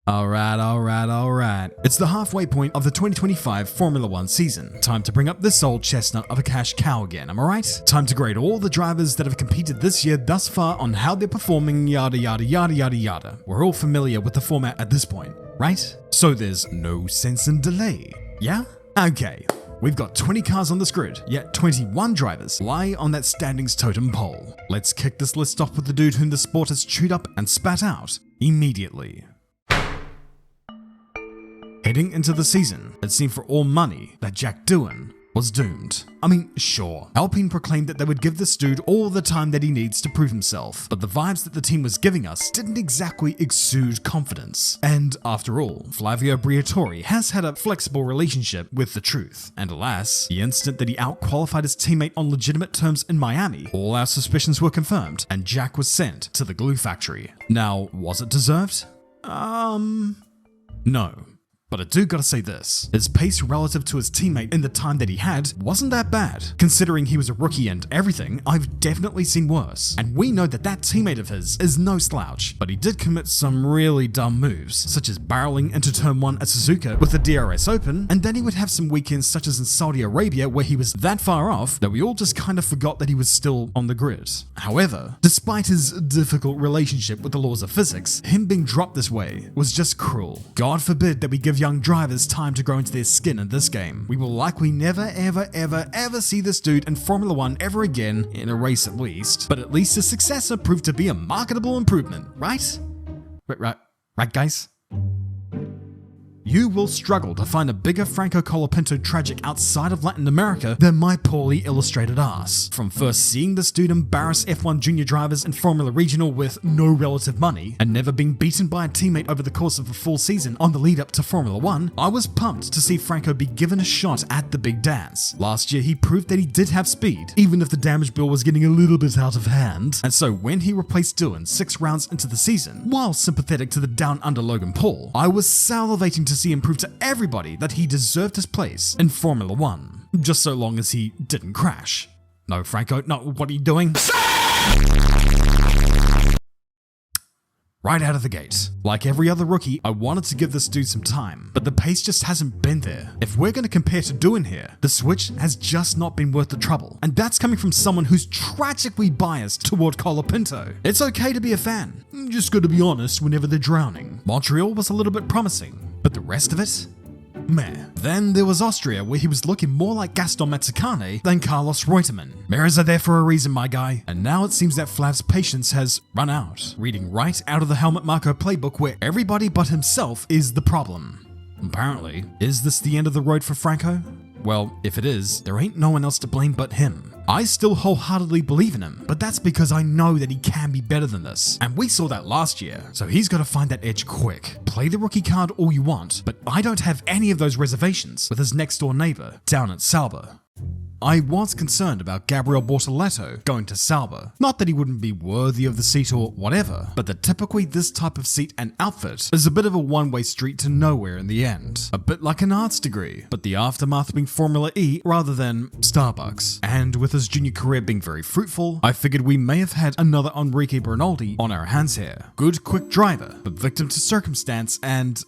Alright. It's the halfway point of the 2025 Formula 1 season. Time to bring up this old chestnut of a cash cow again, am I right? Time to grade all the drivers that have competed this year thus far on how they're performing, yada yada yada yada yada. We're all familiar with the format at this point, right? So there's no sense in delay, yeah? Okay. We've got 20 cars on this grid, yet 21 drivers lie on that standings totem pole. Let's kick this list off with the dude whom the sport has chewed up and spat out immediately. Heading into the season, it seemed for all money that Jack Doohan was doomed. I mean, sure, Alpine proclaimed that they would give this dude all the time that he needs to prove himself, but the vibes that the team was giving us didn't exactly exude confidence. And after all, Flavio Briatore has had a flexible relationship with the truth. And alas, the instant that he out-qualified his teammate on legitimate terms in Miami, all our suspicions were confirmed, and Jack was sent to the glue factory. Now, was it deserved? No. But I do gotta say this, his pace relative to his teammate in the time that he had wasn't that bad. Considering he was a rookie and everything, I've definitely seen worse. And we know that that teammate of his is no slouch, but he did commit some really dumb moves, such as barreling into turn 1 at Suzuka with the DRS open, and then he would have some weekends such as in Saudi Arabia where he was that far off that we all just kind of forgot that he was still on the grid. However, despite his difficult relationship with the laws of physics, him being dropped this way was just cruel. God forbid that we give young drivers time to grow into their skin in this game. We will likely never ever see this dude in Formula 1 ever again, in a race at least, but at least his successor proved to be a marketable improvement, right? Right guys? You will struggle to find a bigger Franco Colopinto tragic outside of Latin America than my poorly illustrated ass. From first seeing this dude embarrass F1 junior drivers in Formula Regional with no relative money, and never being beaten by a teammate over the course of a full season on the lead up to Formula 1, I was pumped to see Franco be given a shot at the big dance. Last year he proved that he did have speed, even if the damage bill was getting a little bit out of hand, and so when he replaced Doohan 6 rounds into the season, while sympathetic to the down under Logan Paul, I was salivating to see him prove to everybody that he deserved his place in Formula 1, just so long as he didn't crash. No, Franco, no, what are you doing? Right out of the gate. Like every other rookie, I wanted to give this dude some time, but the pace just hasn't been there. If we're going to compare to Doohan here, the switch has just not been worth the trouble, and that's coming from someone who's tragically biased toward Colopinto. It's okay to be a fan, just gotta be honest whenever they're drowning. Montreal was a little bit promising, but the rest of it? Meh. Then there was Austria, where he was looking more like Gaston Mazzacane than Carlos Reutemann. Mirrors are there for a reason, my guy. And now it seems that Flav's patience has run out, reading right out of the Helmut Marko playbook where everybody but himself is the problem. Apparently, is this the end of the road for Franco? Well, if it is, there ain't no one else to blame but him. I still wholeheartedly believe in him, but that's because I know that he can be better than this. And we saw that last year, so he's got to find that edge quick. Play the rookie card all you want, but I don't have any of those reservations with his next door neighbor down at Sauber. I was concerned about Gabriel Bortolotti going to Sauber. Not that he wouldn't be worthy of the seat or whatever, but that typically this type of seat and outfit is a bit of a one-way street to nowhere in the end. A bit like an arts degree, but the aftermath being Formula E rather than Starbucks. And with his junior career being very fruitful, I figured we may have had another Enrique Bernaldi on our hands here. Good, quick driver, but victim to circumstance and,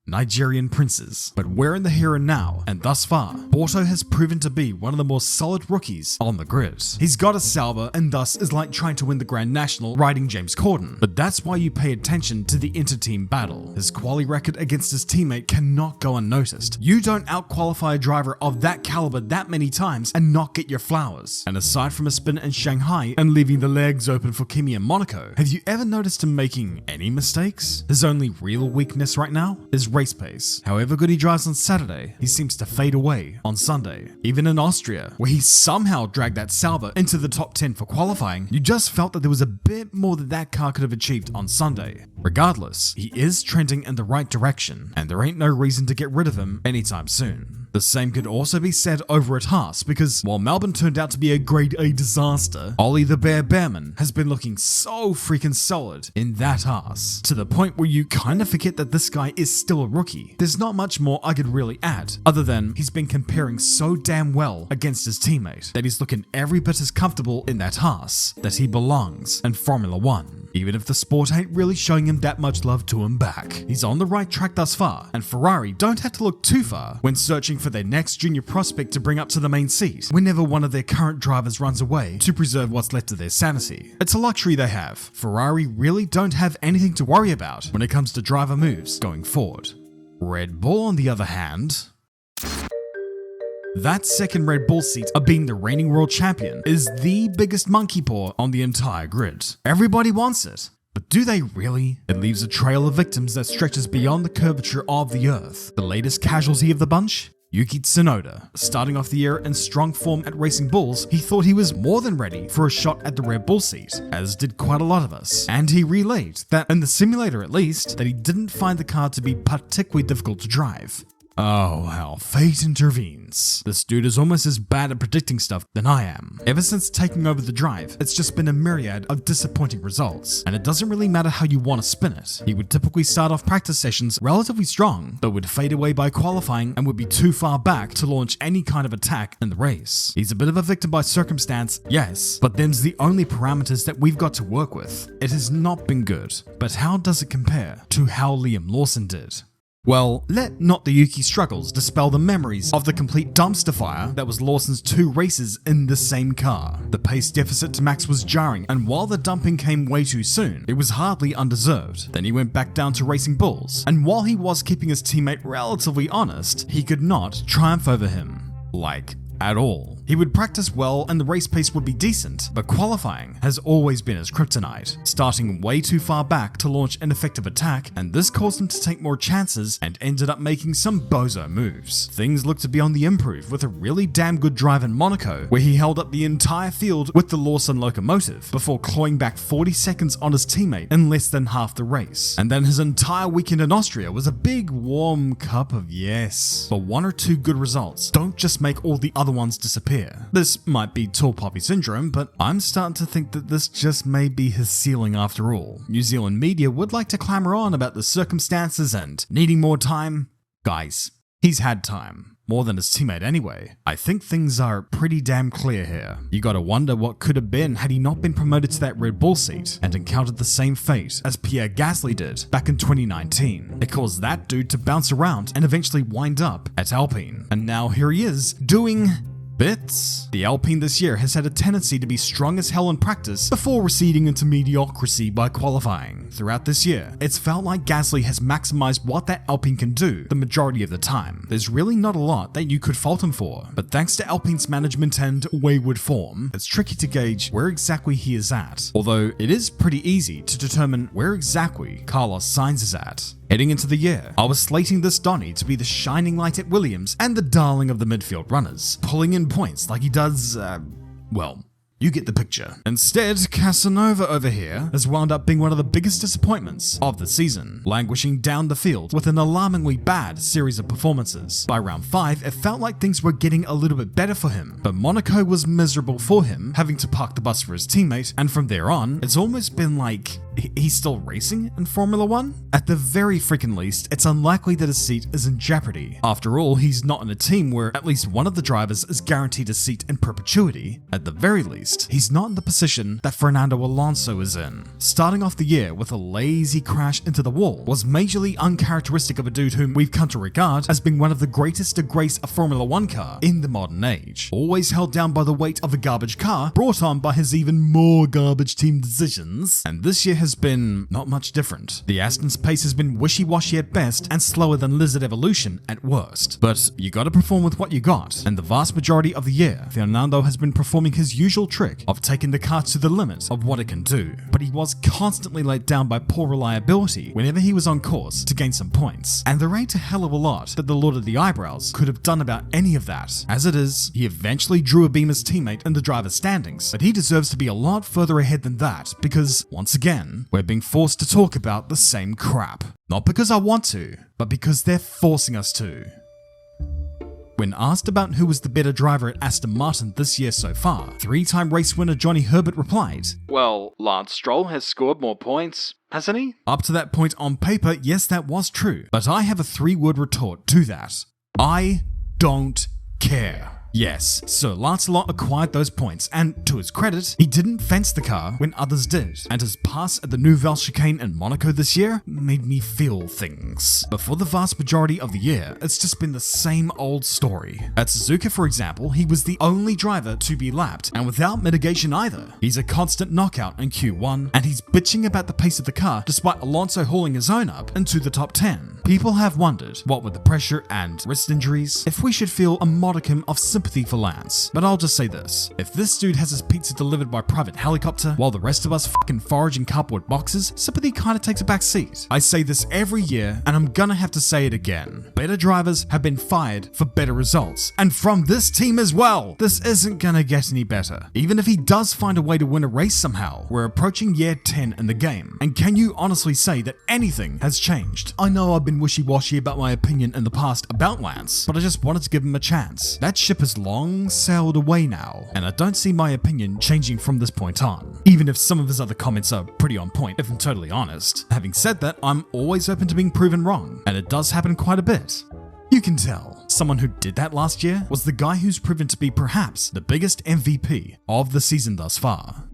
Nigerian princes. But we're in the here and now, and thus far, Borto has proven to be one of the more solid rookies on the grid. He's got a Sauber, and thus is like trying to win the Grand National riding James Corden. But that's why you pay attention to the inter-team battle. His quali record against his teammate cannot go unnoticed. You don't out-qualify a driver of that caliber that many times and not get your flowers. And aside from a spin in Shanghai and leaving the legs open for Kimmy in Monaco, have you ever noticed him making any mistakes? His only real weakness right now is race pace. However good he drives on Saturday, he seems to fade away on Sunday. Even in Austria, where he somehow dragged that Sauber into the top 10 for qualifying, you just felt that there was a bit more that car could have achieved on Sunday. Regardless, he is trending in the right direction, and there ain't no reason to get rid of him anytime soon. The same could also be said over at Haas, because while Melbourne turned out to be a grade A disaster, Ollie the Bear Bearman has been looking so freaking solid in that Haas, to the point where you kind of forget that this guy is still a rookie. There's not much more I could really add, other than he's been comparing so damn well against his teammate that he's looking every bit as comfortable in that Haas that he belongs in Formula 1. Even if the sport ain't really showing him that much love to him back. He's on the right track thus far, and Ferrari don't have to look too far when searching for their next junior prospect to bring up to the main seat whenever one of their current drivers runs away to preserve what's left of their sanity. It's a luxury they have. Ferrari really don't have anything to worry about when it comes to driver moves going forward. Red Bull, on the other hand, that second Red Bull seat of being the reigning world champion is the biggest monkey paw on the entire grid. Everybody wants it, but do they really? It leaves a trail of victims that stretches beyond the curvature of the earth. The latest casualty of the bunch? Yuki Tsunoda. Starting off the year in strong form at Racing Bulls, he thought he was more than ready for a shot at the Red Bull seat, as did quite a lot of us. And he relayed that, in the simulator at least, that he didn't find the car to be particularly difficult to drive. Oh, how fate intervenes. This dude is almost as bad at predicting stuff than I am. Ever since taking over the drive, it's just been a myriad of disappointing results, and it doesn't really matter how you want to spin it. He would typically start off practice sessions relatively strong, but would fade away by qualifying and would be too far back to launch any kind of attack in the race. He's a bit of a victim by circumstance, yes, but them's the only parameters that we've got to work with. It has not been good, but how does it compare to how Liam Lawson did? Well, let not the Yuki struggles dispel the memories of the complete dumpster fire that was Lawson's 2 races in the same car. The pace deficit to Max was jarring, and while the dumping came way too soon, it was hardly undeserved. Then he went back down to Racing Bulls, and while he was keeping his teammate relatively honest, he could not triumph over him. Like, at all. He would practice well and the race pace would be decent, but qualifying has always been his kryptonite, starting way too far back to launch an effective attack, and this caused him to take more chances and ended up making some bozo moves. Things looked to be on the improve with a really damn good drive in Monaco, where he held up the entire field with the Lawson locomotive before clawing back 40 seconds on his teammate in less than half the race. And then his entire weekend in Austria was a big warm cup of yes. But 1 or 2 good results don't just make all the other ones disappear. This might be tall poppy syndrome, but I'm starting to think that this just may be his ceiling after all. New Zealand media would like to clamor on about the circumstances and needing more time. Guys, he's had time. More than his teammate anyway. I think things are pretty damn clear here. You gotta wonder what could have been had he not been promoted to that Red Bull seat and encountered the same fate as Pierre Gasly did back in 2019. It caused that dude to bounce around and eventually wind up at Alpine. And now here he is, doing bits. The Alpine this year has had a tendency to be strong as hell in practice before receding into mediocrity by qualifying. Throughout this year, it's felt like Gasly has maximized what that Alpine can do the majority of the time. There's really not a lot that you could fault him for, but thanks to Alpine's management and wayward form, it's tricky to gauge where exactly he is at. Although it is pretty easy to determine where exactly Carlos Sainz is at. Heading into the year, I was slating this Donny to be the shining light at Williams and the darling of the midfield runners, pulling in points like he does, well, you get the picture. Instead, Casanova over here has wound up being one of the biggest disappointments of the season, languishing down the field with an alarmingly bad series of performances. By round 5, it felt like things were getting a little bit better for him, but Monaco was miserable for him, having to park the bus for his teammate, and from there on, it's almost been like he's still racing in Formula 1? At the very freaking least, it's unlikely that his seat is in jeopardy. After all, he's not in a team where at least one of the drivers is guaranteed a seat in perpetuity. At the very least, he's not in the position that Fernando Alonso is in. Starting off the year with a lazy crash into the wall was majorly uncharacteristic of a dude whom we've come to regard as being one of the greatest to grace a Formula 1 car in the modern age. Always held down by the weight of a garbage car, brought on by his even more garbage team decisions, and this year has been not much different. The Aston's pace has been wishy-washy at best and slower than Lizard Evolution at worst. But you gotta perform with what you got, and the vast majority of the year, Fernando has been performing his usual trick of taking the car to the limit of what it can do. But he was constantly let down by poor reliability whenever he was on course to gain some points. And there ain't a hell of a lot that the Lord of the Eyebrows could have done about any of that. As it is, he eventually drew a beam his teammate in the driver's standings, but he deserves to be a lot further ahead than that because, once again, we're being forced to talk about the same crap. Not because I want to, but because they're forcing us to. When asked about who was the better driver at Aston Martin this year so far, 3-time race winner Johnny Herbert replied, "Well, Lance Stroll has scored more points, hasn't he?" Up to that point on paper, yes, that was true. But I have a 3-word retort to that. I don't care. Yes, Sir Lancelot acquired those points, and to his credit, he didn't fence the car when others did, and his pass at the Nouvelle Chicane in Monaco this year made me feel things. But for the vast majority of the year, it's just been the same old story. At Suzuka, for example, he was the only driver to be lapped, and without mitigation either. He's a constant knockout in Q1, and he's bitching about the pace of the car despite Alonso hauling his own up into the top 10. People have wondered, what with the pressure and wrist injuries, if we should feel a modicum of sympathy for Lance. But I'll just say this, if this dude has his pizza delivered by private helicopter while the rest of us fucking forage in cardboard boxes, sympathy kinda takes a back seat. I say this every year, and I'm gonna have to say it again. Better drivers have been fired for better results, and from this team as well. This isn't gonna get any better. Even if he does find a way to win a race somehow, we're approaching year 10 in the game, and can you honestly say that anything has changed? I know I've been wishy-washy about my opinion in the past about Lance, but I just wanted to give him a chance. That ship has long sailed away now, and I don't see my opinion changing from this point on, even if some of his other comments are pretty on point, if I'm totally honest. Having said that, I'm always open to being proven wrong, and it does happen quite a bit. You can tell, someone who did that last year was the guy who's proven to be perhaps the biggest MVP of the season thus far.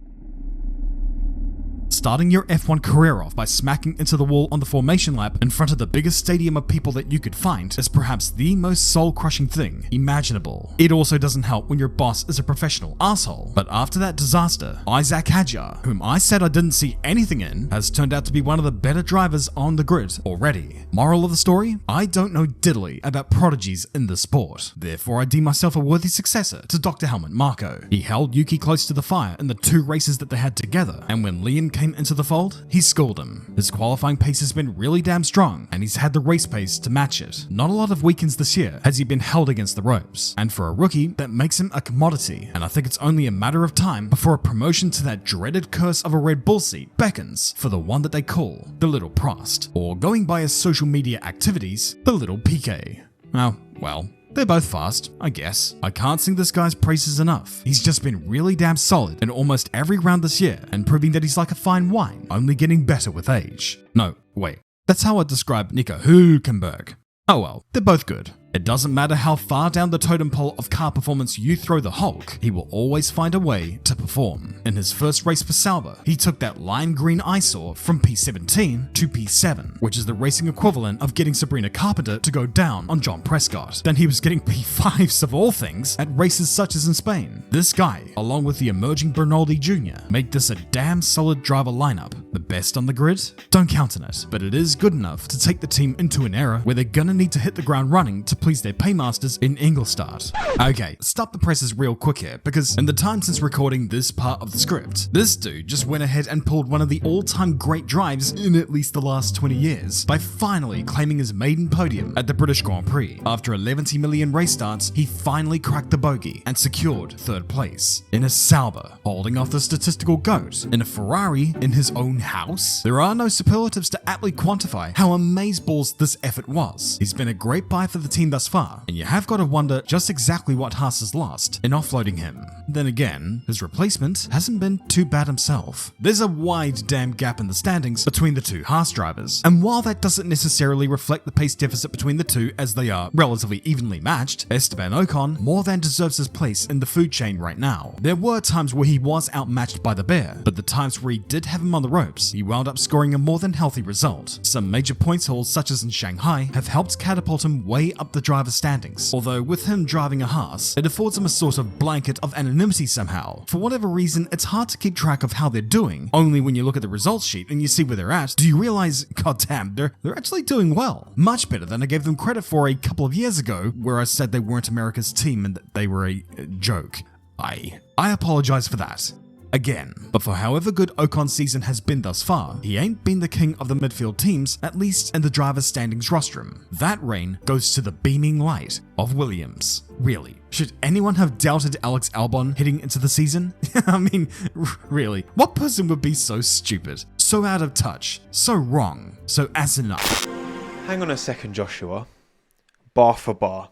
Starting your F1 career off by smacking into the wall on the formation lap in front of the biggest stadium of people that you could find is perhaps the most soul-crushing thing imaginable. It also doesn't help when your boss is a professional asshole. But after that disaster, Isaac Hajar, whom I said I didn't see anything in, has turned out to be one of the better drivers on the grid already. Moral of the story? I don't know diddly about prodigies in the sport. Therefore, I deem myself a worthy successor to Dr. Helmut Marko. He held Yuki close to the fire in the 2 races that they had together, and when Liam came into the fold, he schooled him. His qualifying pace has been really damn strong, and he's had the race pace to match it. Not a lot of weekends this year has he been held against the ropes, and for a rookie, that makes him a commodity, and I think it's only a matter of time before a promotion to that dreaded curse of a Red Bull seat beckons for the one that they call the Little Prost, or going by his social media activities, the Little Piquet. Oh, well. They're both fast, I guess. I can't sing this guy's praises enough. He's just been really damn solid in almost every round this year, and proving that he's like a fine wine, only getting better with age. No, wait. That's how I describe Nico Hülkenberg. Oh well, they're both good. It doesn't matter how far down the totem pole of car performance you throw the Hulk, he will always find a way to perform. In his first race for Sauber, he took that lime green eyesore from P17 to P7, which is the racing equivalent of getting Sabrina Carpenter to go down on John Prescott. Then he was getting P5s of all things at races such as in Spain. This guy, along with the emerging Bernaldi Jr., make this a damn solid driver lineup. The best on the grid? Don't count on it, but it is good enough to take the team into an era where they're gonna need to hit the ground running to please their paymasters in Ingolstadt. Okay, stop the presses real quick here, because in the time since recording this part of the script, this dude just went ahead and pulled one of the all-time great drives in at least the last 20 years by finally claiming his maiden podium at the British Grand Prix. After 11 million race starts, he finally cracked the bogey and secured 3rd place. In a Sauber, holding off the statistical GOAT. In a Ferrari, in his own house. There are no superlatives to aptly quantify how amazeballs this effort was. He's been a great buy for the team thus far, and you have got to wonder just exactly what Haas has lost in offloading him. Then again, his replacement hasn't been too bad himself. There's a wide damn gap in the standings between the 2 Haas drivers, and while that doesn't necessarily reflect the pace deficit between the 2 as they are relatively evenly matched, Esteban Ocon more than deserves his place in the food chain right now. There were times where he was outmatched by the bear, but the times where he did have him on the ropes, he wound up scoring a more than healthy result. Some major points hauls such as in Shanghai have helped catapult him way up the driver's standings, although with him driving a Haas, it affords him a sort of blanket of anonymity somehow. For whatever reason, it's hard to keep track of how they're doing. Only when you look at the results sheet and you see where they're at, do you realize, goddamn, they're actually doing well. Much better than I gave them credit for a couple of years ago, where I said they weren't America's team and that they were a joke. I apologize for that. Again, but for however good Ocon's season has been thus far, he ain't been the king of the midfield teams, at least in the driver's standings rostrum. That reign goes to the beaming light of Williams. Really, should anyone have doubted Alex Albon heading into the season? I mean, really, what person would be so stupid, so out of touch, so wrong, so asinine? Hang on a second, Joshua. Bar for bar.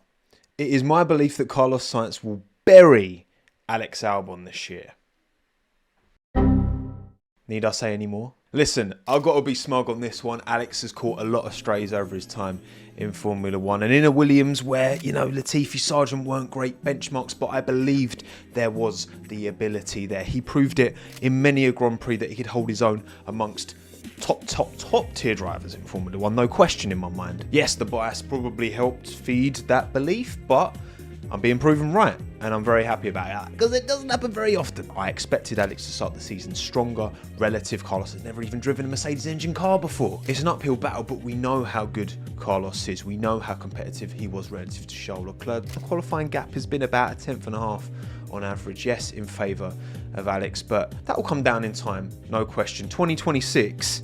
It is my belief that Carlos Sainz will bury Alex Albon this year. Need I say any more? Listen, I've got to be smug on this one. Alex has caught a lot of strays over his time in Formula 1. And in a Williams where, Latifi, Sargent weren't great benchmarks, but I believed there was the ability there. He proved it in many a Grand Prix that he could hold his own amongst top tier drivers in Formula 1. No question in my mind. Yes, the bias probably helped feed that belief, but I'm being proven right, and I'm very happy about that because it doesn't happen very often. I expected Alex to start the season stronger relative. Carlos has never even driven a Mercedes engine car before. It's an uphill battle, but we know how good Carlos is. We know how competitive he was relative to Charles Leclerc. The qualifying gap has been about a tenth and a half on average, yes, in favour of Alex, but that will come down in time, no question. 2026,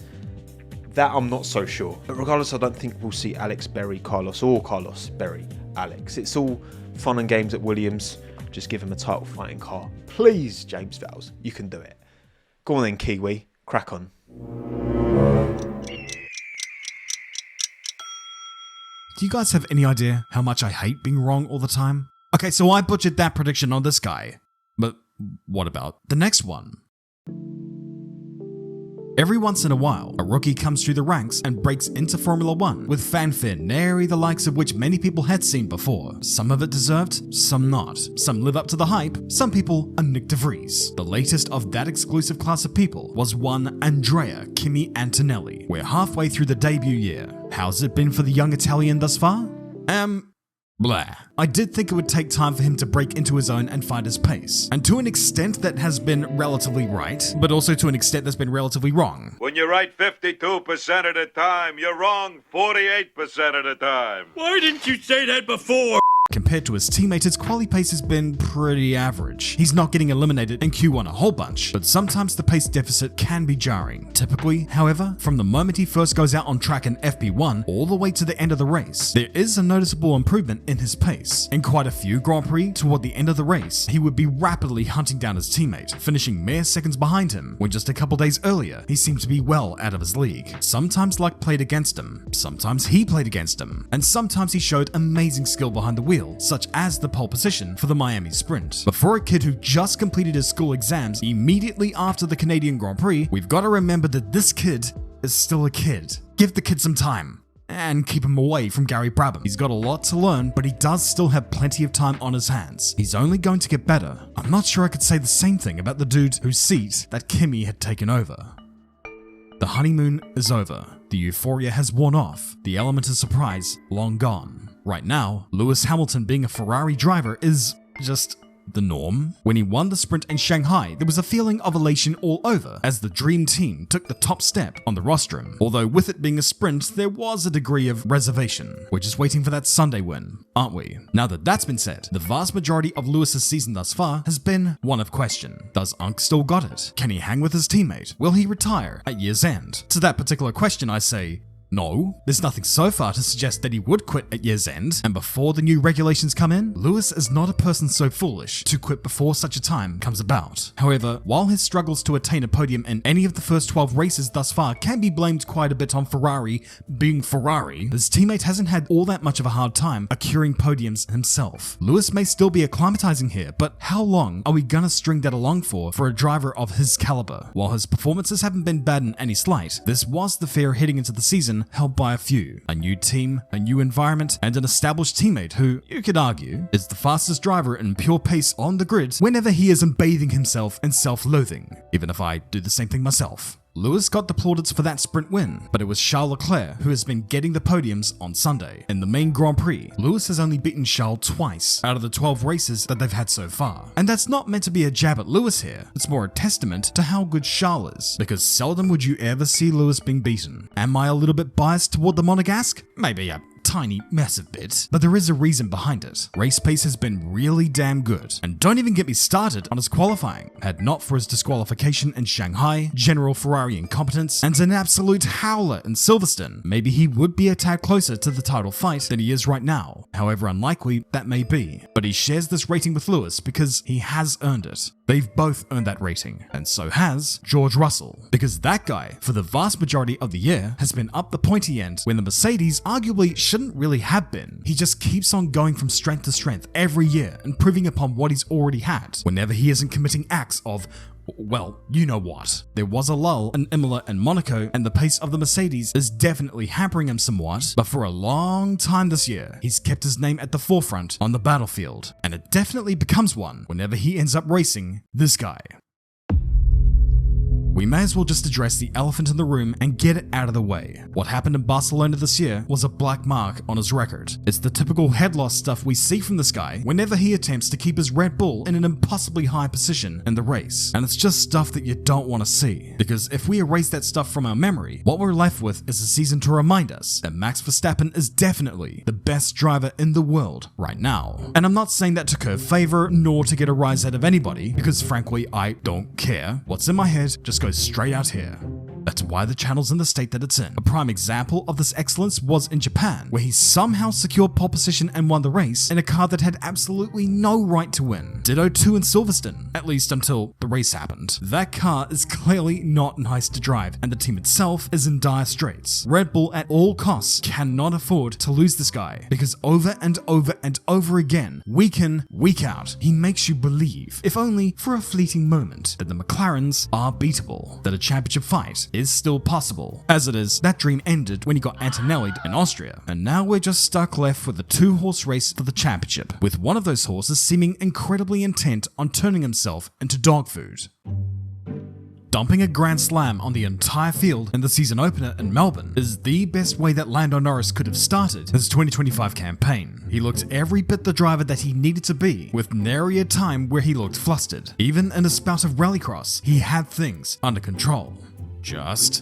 that I'm not so sure. But regardless, I don't think we'll see Alex bury Carlos or Carlos bury Alex. It's all fun and games at Williams. Just give him a title fighting car. Please, James Vowles, you can do it. Go on then, Kiwi. Crack on. Do you guys have any idea how much I hate being wrong all the time? Okay, so I butchered that prediction on this guy. But what about the next one? Every once in a while, a rookie comes through the ranks and breaks into Formula 1 with fanfare nary the likes of which many people had seen before. Some of it deserved, some not. Some live up to the hype, some people are Nick de Vries. The latest of that exclusive class of people was one Andrea Kimmy Antonelli. We're halfway through the debut year. How's it been for the young Italian thus far? Blah. I did think it would take time for him to break into his own and find his pace. And to an extent that has been relatively right, but also to an extent that's been relatively wrong. When you're right 52% of the time, you're wrong 48% of the time. Why didn't you say that before? Compared to his teammates, his quali pace has been pretty average. He's not getting eliminated in Q1 a whole bunch, but sometimes the pace deficit can be jarring. Typically, however, from the moment he first goes out on track in FP1 all the way to the end of the race, there is a noticeable improvement in his pace. In quite a few Grand Prix, toward the end of the race, he would be rapidly hunting down his teammate, finishing mere seconds behind him, when just a couple days earlier, he seemed to be well out of his league. Sometimes luck played against him, sometimes he played against him, and sometimes he showed amazing skill behind the wheel, such as the pole position for the Miami Sprint. But for a kid who just completed his school exams immediately after the Canadian Grand Prix, we've got to remember that this kid is still a kid. Give the kid some time. And keep him away from Gary Brabham. He's got a lot to learn, but he does still have plenty of time on his hands. He's only going to get better. I'm not sure I could say the same thing about the dude whose seat that Kimmy had taken over. The honeymoon is over. The euphoria has worn off. The element of surprise long gone. Right now, Lewis Hamilton being a Ferrari driver is just the norm. When he won the sprint in Shanghai, there was a feeling of elation all over as the dream team took the top step on the rostrum. Although with it being a sprint, there was a degree of reservation. We're just waiting for that Sunday win, aren't we? Now that that's been said, the vast majority of Lewis's season thus far has been one of question. Does Unk still got it? Can he hang with his teammate? Will he retire at year's end? To that particular question, I say, no, there's nothing so far to suggest that he would quit at year's end, and before the new regulations come in, Lewis is not a person so foolish to quit before such a time comes about. However, while his struggles to attain a podium in any of the first 12 races thus far can be blamed quite a bit on Ferrari being Ferrari, his teammate hasn't had all that much of a hard time acquiring podiums himself. Lewis may still be acclimatizing here, but how long are we gonna string that along for a driver of his caliber? While his performances haven't been bad in any slight, this was the fear heading into the season held by a few. A new team, a new environment, and an established teammate who, you could argue, is the fastest driver in pure pace on the grid whenever he isn't bathing himself in self-loathing, even if I do the same thing myself. Lewis got the plaudits for that sprint win, but it was Charles Leclerc who has been getting the podiums on Sunday. In the main Grand Prix, Lewis has only beaten Charles twice out of the 12 races that they've had so far. And that's not meant to be a jab at Lewis here, it's more a testament to how good Charles is, because seldom would you ever see Lewis being beaten. Am I a little bit biased toward the Monegasque? Maybe a tiny, massive bit, but there is a reason behind it. Race pace has been really damn good, and don't even get me started on his qualifying. Had not for his disqualification in Shanghai, general Ferrari incompetence, and an absolute howler in Silverstone, maybe he would be a tad closer to the title fight than he is right now. However unlikely that may be, but he shares this rating with Lewis because he has earned it. They've both earned that rating, and so has George Russell, because that guy, for the vast majority of the year, has been up the pointy end when the Mercedes arguably shouldn't really have been. He just keeps on going from strength to strength every year, improving upon what he's already had, whenever he isn't committing acts of, well, you know what. There was a lull in Imola and Monaco, and the pace of the Mercedes is definitely hampering him somewhat, but for a long time this year, he's kept his name at the forefront on the battlefield, and it definitely becomes one whenever he ends up racing this guy. We may as well just address the elephant in the room and get it out of the way. What happened in Barcelona this year was a black mark on his record. It's the typical head loss stuff we see from this guy whenever he attempts to keep his Red Bull in an impossibly high position in the race. And it's just stuff that you don't want to see. Because if we erase that stuff from our memory, what we're left with is a season to remind us that Max Verstappen is definitely the best driver in the world right now. And I'm not saying that to curve favor nor to get a rise out of anybody, because frankly, I don't care. What's in my head just goes straight out here. That's why the channel's in the state that it's in. A prime example of this excellence was in Japan, where he somehow secured pole position and won the race in a car that had absolutely no right to win. Ditto 2 in Silverstone, at least until the race happened. That car is clearly not nice to drive, and the team itself is in dire straits. Red Bull at all costs cannot afford to lose this guy, because over and over and over again, week in, week out, he makes you believe, if only for a fleeting moment, that the McLarens are beatable, that a championship fight is still possible. As it is, that dream ended when he got Antonelli in Austria, and now we're just stuck left with a 2-horse race for the championship, with one of those horses seeming incredibly intent on turning himself into dog food. Dumping a Grand Slam on the entire field in the season opener in Melbourne is the best way that Lando Norris could have started his 2025 campaign. He looked every bit the driver that he needed to be, with nary a time where he looked flustered. Even in a spout of rallycross, he had things under control.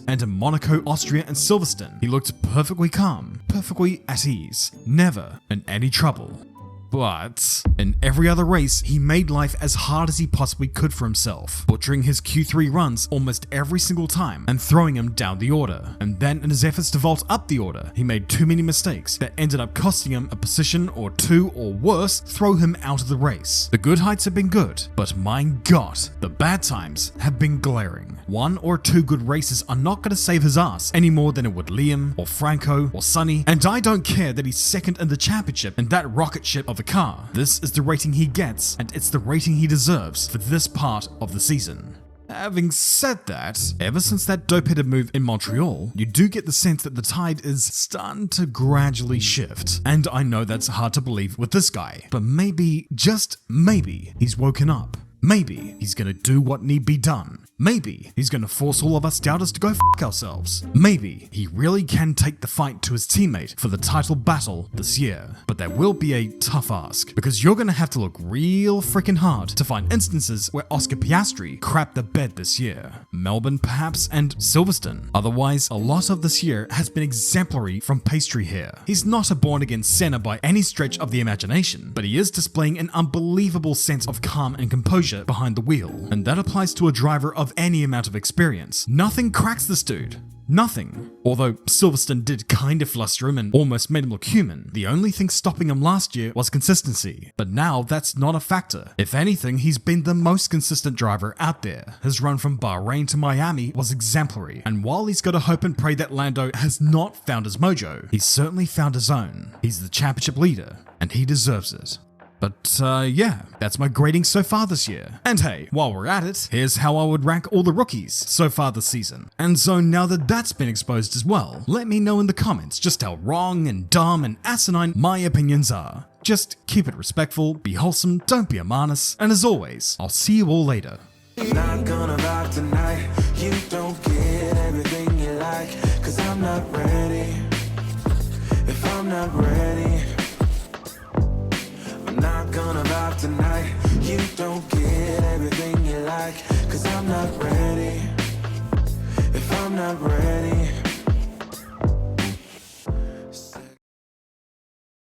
And in Monaco, Austria, and Silverstone, he looked perfectly calm, perfectly at ease, never in any trouble. But in every other race, he made life as hard as he possibly could for himself, butchering his Q3 runs almost every single time and throwing him down the order. And then in his efforts to vault up the order, he made too many mistakes that ended up costing him a position or two, or worse, throw him out of the race. The good heights have been good, but my God, the bad times have been glaring. 1 or 2 good races are not going to save his ass any more than it would Liam or Franco or Sonny, and I don't care that he's second in the championship in that rocket ship of a car. This is the rating he gets, and it's the rating he deserves for this part of the season. Having said that, ever since that dope-headed move in Montreal, you do get the sense that the tide is starting to gradually shift. And I know that's hard to believe with this guy, but maybe, just maybe, he's woken up. Maybe he's gonna do what need be done. Maybe he's gonna force all of us doubters to go f*** ourselves. Maybe he really can take the fight to his teammate for the title battle this year. But that will be a tough ask, because you're gonna have to look real freaking hard to find instances where Oscar Piastri crapped the bed this year. Melbourne perhaps, and Silverstone. Otherwise, a lot of this year has been exemplary from Pastry here. He's not a born-again Senna by any stretch of the imagination, but he is displaying an unbelievable sense of calm and composure behind the wheel, and that applies to a driver of any amount of experience. Nothing cracks this dude. Nothing. Although Silverstone did kind of fluster him and almost made him look human, the only thing stopping him last year was consistency. But now that's not a factor. If anything, he's been the most consistent driver out there. His run from Bahrain to Miami was exemplary, and while he's got to hope and pray that Lando has not found his mojo, he's certainly found his own. He's the championship leader, and he deserves it. But yeah, that's my grading so far this year. And hey, while we're at it, here's how I would rank all the rookies so far this season. And so now that that's been exposed as well, let me know in the comments just how wrong and dumb and asinine my opinions are. Just keep it respectful, be wholesome, don't be a manus, and as always, I'll see you all later. Not gonna vibe tonight. You don't get everything you like, 'cause I'm not ready. If I'm not ready, I'm not gonna vibe tonight. You don't get everything you like, 'cause I'm not ready. If I'm not ready.